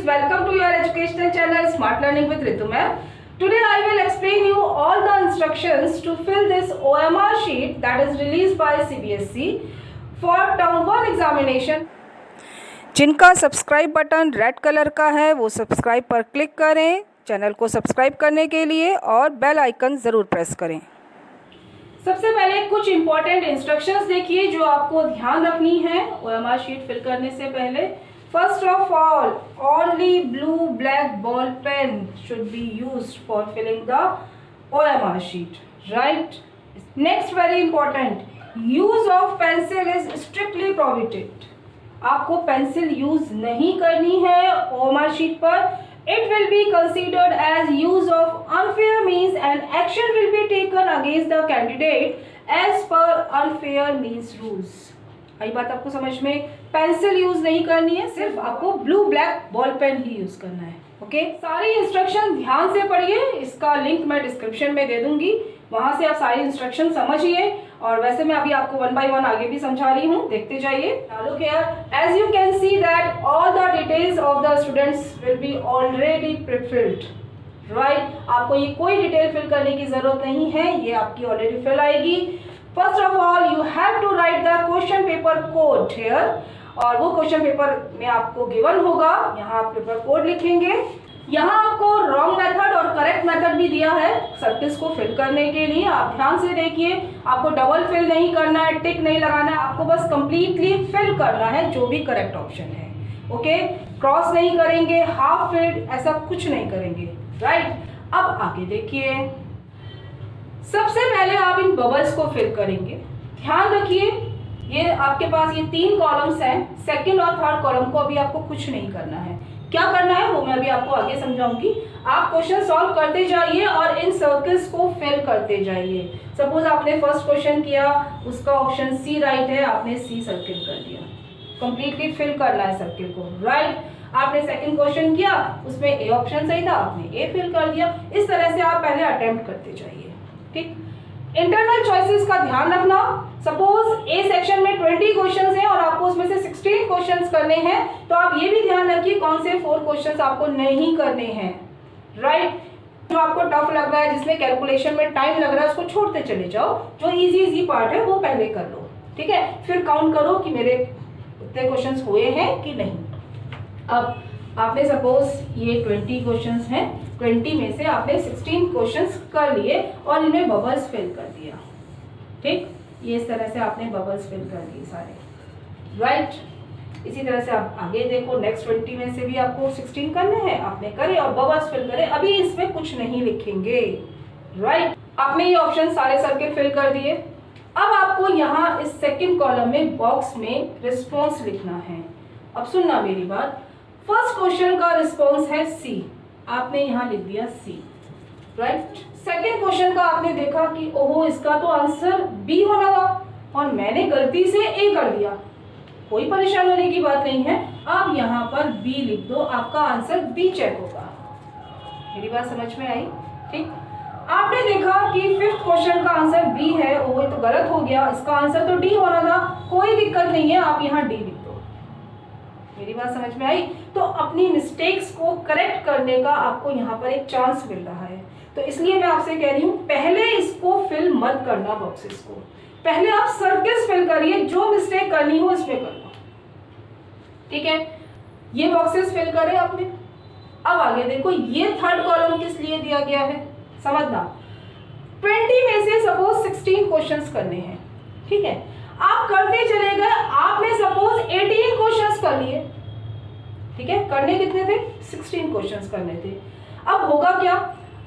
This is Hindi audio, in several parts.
students, welcome to your educational channel Smart Learning with Ritu ma'am. Today I will explain you all the instructions to fill this OMR sheet that is released by CBSE for term 1 examination. जिनका सब्सक्राइब बटन रेड कलर का है वो सब्सक्राइब पर क्लिक करें चैनल को सब्सक्राइब करने के लिए और बेल आइकन ज़रूर प्रेस करें। सबसे पहले कुछ इम्पॉर्टेंट इंस्ट्रक्शंस देखिए जो आपको ध्यान रखनी है OMR शीट फिल करने से पहले। First of all, only blue black ball pen should be used for filling the OMR sheet, right. Next very important, use of pencil is strictly prohibited. आपको पेंसिल यूज नहीं करनी है OMR शीट पर। It will be considered as use of unfair means and action will be taken against the candidate as per unfair means rules. आई बात आपको समझ में? पेंसिल यूज नहीं करनी है, सिर्फ आपको ब्लू ब्लैक बॉल पेन ही यूज करना है। ओके, सारी इंस्ट्रक्शन ध्यान से पढ़िए, इसका लिंक मैं डिस्क्रिप्शन में दे दूंगी, वहां से आप सारी इंस्ट्रक्शन समझिए। और वैसे मैं अभी आपको 1 by 1 आगे भी समझा रही हूँ, देखते जाइए। Look here, as you can see that all the details of the students will be already pre-filled, right? आपको ये कोई डिटेल फिल करने की जरूरत नहीं है, ये आपकी ऑलरेडी फिल आएगी। First of all you have to write the question paper code here, और वो क्वेश्चन पेपर में आपको गिवन होगा, यहाँ आप पेपर कोड लिखेंगे। यहाँ आपको रॉन्ग मेथड और करेक्ट मेथड भी दिया है सर्किल्स को फिल करने के लिए। आप ध्यान से देखिए, आपको डबल फिल नहीं करना है, टिक नहीं लगाना है, आपको बस कंप्लीटली फिल करना है जो भी करेक्ट ऑप्शन है। ओके, क्रॉस नहीं करेंगे, हाफ फिल, ऐसा कुछ नहीं करेंगे, राइट। अब आगे देखिए, सबसे पहले आप इन बबल्स को फिल करेंगे। ध्यान रखिए, ये आपके पास ये 3 कॉलम्स हैं, सेकंड और थर्ड कॉलम को अभी आपको कुछ नहीं करना है। क्या करना है वो मैं अभी आपको आगे समझाऊंगी। आप क्वेश्चन सॉल्व करते जाइए और इन सर्कल्स को फिल करते जाइए। सपोज आपने फर्स्ट क्वेश्चन किया, उसका ऑप्शन सी राइट है, आपने सी सर्किल कर दिया, कंप्लीटली फिल करना है सर्किल को, राइट। आपने सेकंड क्वेश्चन किया, उसमें ए ऑप्शन सही था, आपने ए फिल कर दिया। इस तरह से आप पहले अटेम्प्ट करते जाइए, ठीक। इंटरनल चॉइसेस का ध्यान रखना। सपोज ए सेक्शन में 20 क्वेश्चंस हैं और आपको उसमें से 16 क्वेश्चंस करने हैं, तो आप ये भी ध्यान रखिए कौन से 4 क्वेश्चंस आपको नहीं करने हैं, राइट। जो आपको टफ लग रहा है, जिसमें कैलकुलेशन में टाइम लग रहा है, उसको छोड़ते चले जाओ। जो इजी पार्ट है वो पहले कर लो, ठीक है। फिर काउंट करो कि मेरे उतने क्वेश्चंस हुए हैं कि नहीं। अब आपने सपोज ये 20 क्वेश्चंस हैं, 20 में से आपने 16 क्वेश्चंस कर लिए और इनमें बबल्स फिल कर दिया, ठीक। ये इस तरह से आपने बबल्स फिल कर दिए सारे, राइट। इसी तरह से आप आगे देखो, नेक्स्ट 20 में से भी आपको 16 करने हैं, आपने करे और बबल्स फिल करे। अभी इसमें कुछ नहीं लिखेंगे, राइट। आपने ये ऑप्शन सारे सर्किल फिल कर दिए। अब आपको यहाँ इस सेकंड कॉलम में बॉक्स में रिस्पॉन्स लिखना है। अब सुनना मेरी बात, फर्स्ट क्वेश्चन का रिस्पॉन्स है सी, आपने यहाँ लिख दिया सी, राइट। सेकेंड क्वेश्चन का आपने देखा कि ओहो इसका तो आंसर बी होना था और मैंने गलती से ए कर दिया। कोई परेशान होने की बात नहीं है, आप यहाँ पर बी लिख दो, आपका आंसर बी चेक होगा। मेरी बात समझ में आई, ठीक। आपने देखा कि 5th क्वेश्चन का आंसर बी है, ओहो ये तो गलत हो गया, इसका आंसर तो डी होना था। कोई दिक्कत नहीं है, आप यहाँ डी लिख दो। मेरी बात समझ में आई? तो अपनी मिस्टेक्स को करेक्ट करने का आपको यहाँ पर एक चांस मिल रहा है, तो इसलिए मैं आपसे कह रही हूँ पहले इसको फिल मत करना, बॉक्सेस को पहले आप सर्किल्स फिल करिए, जो मिस्टेक करनी हो इसमें कर लो, ठीक है। ये बॉक्सेस फिल करें आपने। अब आगे देखो, ये थर्ड कॉलम किस लिए दिया गया है समझना। 20 में से सपोज 16 क्वेश्चंस करने हैं, ठीक है। आप करते चले गए, आपने सपोज 18 क्वेश्चंस कर लिए, ठीक है। करने कितने थे? 16 क्वेश्चंस करने थे। अब होगा क्या,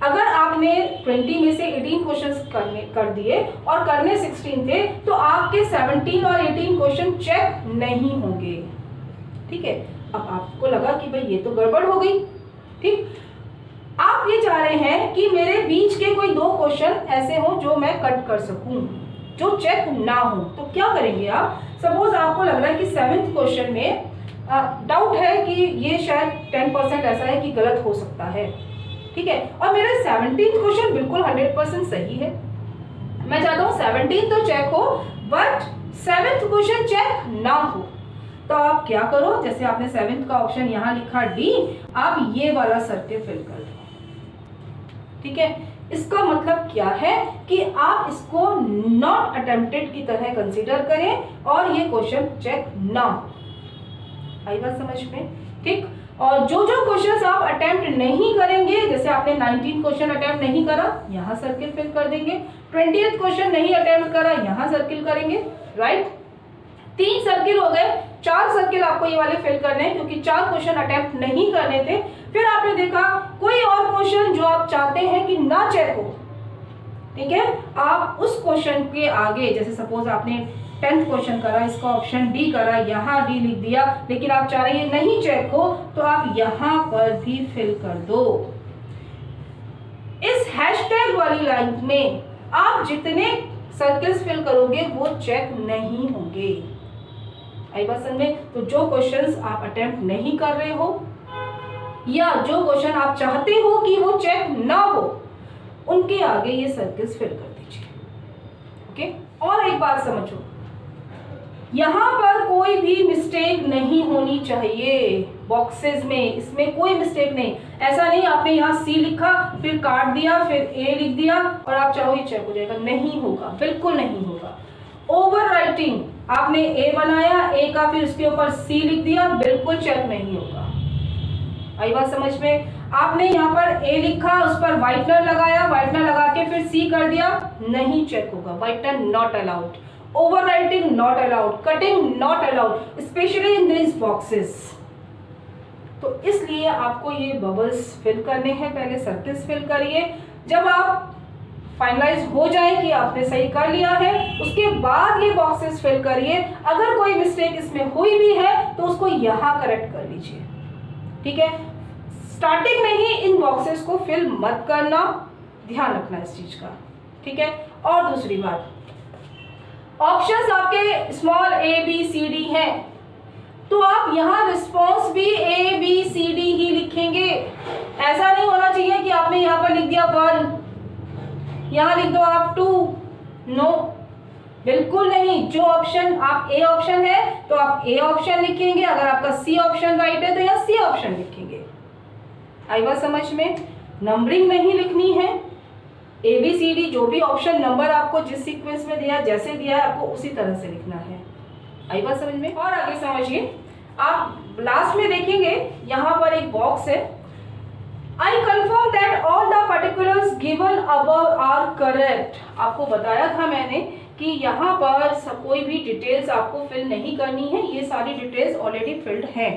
अगर आपने 20 में से 18 क्वेश्चंस कर दिए और करने 16 थे, तो आपके 17 और 18 क्वेश्चन चेक नहीं होंगे, ठीक है। अब आपको लगा कि भाई ये तो गड़बड़ हो गई, ठीक। आप ये चाह रहे हैं कि मेरे बीच के कोई 2 क्वेश्चन ऐसे हो जो मैं कट कर सकूं, जो चेक ना हो। तो क्या करेंगे आप, सपोज आपको लग रहा है कि 7th क्वेश्चन में डाउट है कि ये शायद 10% ऐसा है कि गलत हो सकता है, ठीक है। और मेरा 17th क्वेश्चन बिल्कुल 100% सही है। मैं चाहता हूँ 17 तो चेक हो, बट 7th क्वेश्चन चेक ना हो। तो आप क्या करो, जैसे आपने 7th का ऑप्शन यहाँ लिखा डी, आप ये वाला सर्किल फिल कर दो। ठीक है, इसका मतलब क्या है कि आप इसको नॉट अटेम्प्टेड की तरह कंसीडर करें और ये क्वेश्चन चेक ना हो। आई बात समझ में? ठीक। और जो जो क्वेश्चंस आप अटेम्प्ट नहीं करेंगे, जैसे आपने 19 क्वेश्चन अटेम्प्ट नहीं करा, यहाँ सर्किल फिल कर देंगे। 20th क्वेश्चन नहीं अटेम्प्ट करा, यहाँ सर्किल करेंगे। राइट, 3 सर्किल हो गए, 4 सर्किल आपको ये वाले फिल करने हैं क्योंकि 4 क्वेश्चन अटेम्प्ट नहीं करने थे। फिर आपने देखा कोई और क्वेश्चन जो आप चाहते हैं कि ना चेक हो, ठीक है, आप उस क्वेश्चन के आगे, जैसे सपोज आपने 10th क्वेश्चन करा, इसका ऑप्शन डी करा, यहाँ डी लिख दिया, लेकिन आप चाह रहे हैं नहीं चेक हो, तो आप यहाँ पर भी फिल कर दो। इस हैशटैग वाली लाइन में आप जितने सर्किल्स फिल करोगे वो चेक नहीं होंगे। आई बात समझ में? तो जो क्वेश्चंस आप अटेम्प्ट नहीं कर रहे हो या जो क्वेश्चन आप चाहते हो कि वो चेक ना हो, उनके आगे ये सर्किल्स फिल कर दीजिए। ओके, और एक बात समझो, यहां पर कोई भी मिस्टेक नहीं होनी चाहिए बॉक्सेस में, इसमें कोई मिस्टेक नहीं। ऐसा नहीं आपने यहाँ सी लिखा फिर काट दिया फिर ए लिख दिया और आप चाहो ये चेक हो जाएगा, नहीं होगा, बिल्कुल नहीं होगा। ओवर राइटिंग, आपने ए बनाया, ए का फिर उसके ऊपर सी लिख दिया, बिल्कुल चेक नहीं होगा। आई बात समझ में? आपने यहाँ पर ए लिखा, उस पर व्हाइटनर लगाया, व्हाइटनर लगा के फिर सी कर दिया, नहीं चेक होगा। Whitener not allowed, over writing not allowed, cutting not allowed, specially in this boxes. तो इसलिए आपको ये बबल्स फिल करने हैं, पहले सर्किल्स फिल करिए। जब आप फाइनलाइज हो जाए कि आपने सही कर लिया है, उसके बाद ये बॉक्सेस फिल करिए। अगर कोई मिस्टेक इसमें हुई भी है तो उसको यहाँ करेक्ट कर लीजिए। ठीक है, स्टार्टिंग में ही इन बॉक्सेस को फिल मत करना, ध्यान रखना इस चीज का। ठीक है, और दूसरी बात, ऑप्शंस आपके small A B C D हैं, तो आप यहाँ रिस्पॉन्स भी ए बी सी डी ही लिखेंगे। ऐसा नहीं होना चाहिए कि आपने यहाँ पर लिख दिया 1, यहाँ लिख दो आप 2, नो, बिल्कुल नहीं। जो ऑप्शन आप ए ऑप्शन है तो आप ए ऑप्शन लिखेंगे, अगर आपका सी ऑप्शन राइट है तो यहाँ सी ऑप्शन लिखेंगे। आई बात समझ में? नंबरिंग नहीं लिखनी है, ए बी सी डी जो भी ऑप्शन नंबर आपको जिस सीक्वेंस में दिया, जैसे दिया है, आपको उसी तरह से लिखना है। आई बात समझ में? और आगे समझिए, आप लास्ट में देखेंगे यहाँ पर एक बॉक्स है, I confirm that all the particulars given above are correct. आपको बताया था मैंने कि यहाँ पर कोई भी डिटेल्स आपको फिल नहीं करनी है, ये सारी डिटेल्स ऑलरेडी फिल्ड हैं।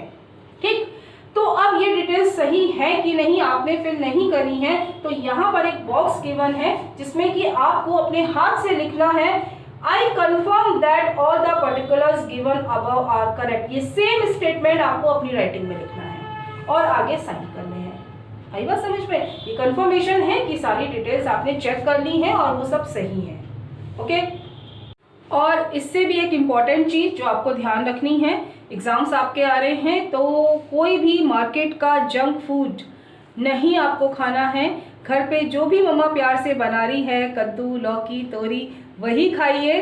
ठीक, तो अब ये डिटेल्स सही है कि नहीं आपने फिल नहीं करी है, तो यहाँ पर एक बॉक्स गिवन है जिसमें कि आपको अपने हाथ से लिखना है I confirm that all the particulars given above are correct. ये सेम स्टेटमेंट आपको अपनी राइटिंग में लिखना है और आगे साइन करने हैं। आई बात समझ में? ये कंफर्मेशन है कि सारी डिटेल्स आपने चेक कर ली हैं और वो सब सही है। ओके, और इससे भी एक इम्पॉर्टेंट चीज़ जो आपको ध्यान रखनी है, एग्जाम्स आपके आ रहे हैं तो कोई भी मार्केट का जंक फूड नहीं आपको खाना है। घर पे जो भी मम्मा प्यार से बना रही है, कद्दू, लौकी, तोरी, वही खाइए।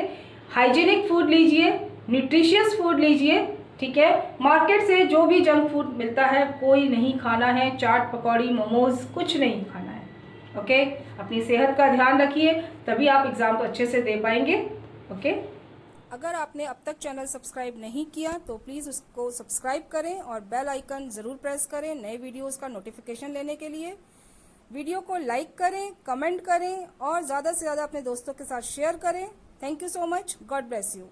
हाइजीनिक फूड लीजिए, न्यूट्रिशियस फूड लीजिए। ठीक है, मार्केट से जो भी जंक फूड मिलता है कोई नहीं खाना है, चाट पकौड़ी मोमोज कुछ नहीं खाना है। ओके, अपनी सेहत का ध्यान रखिए, तभी आप एग्ज़ाम को अच्छे से दे पाएंगे। ओके, अगर आपने अब तक चैनल सब्सक्राइब नहीं किया तो प्लीज़ उसको सब्सक्राइब करें और बेल आइकन ज़रूर प्रेस करें नए वीडियोस का नोटिफिकेशन लेने के लिए। वीडियो को लाइक करें, कमेंट करें और ज़्यादा से ज़्यादा अपने दोस्तों के साथ शेयर करें। Thank you so much. God bless you.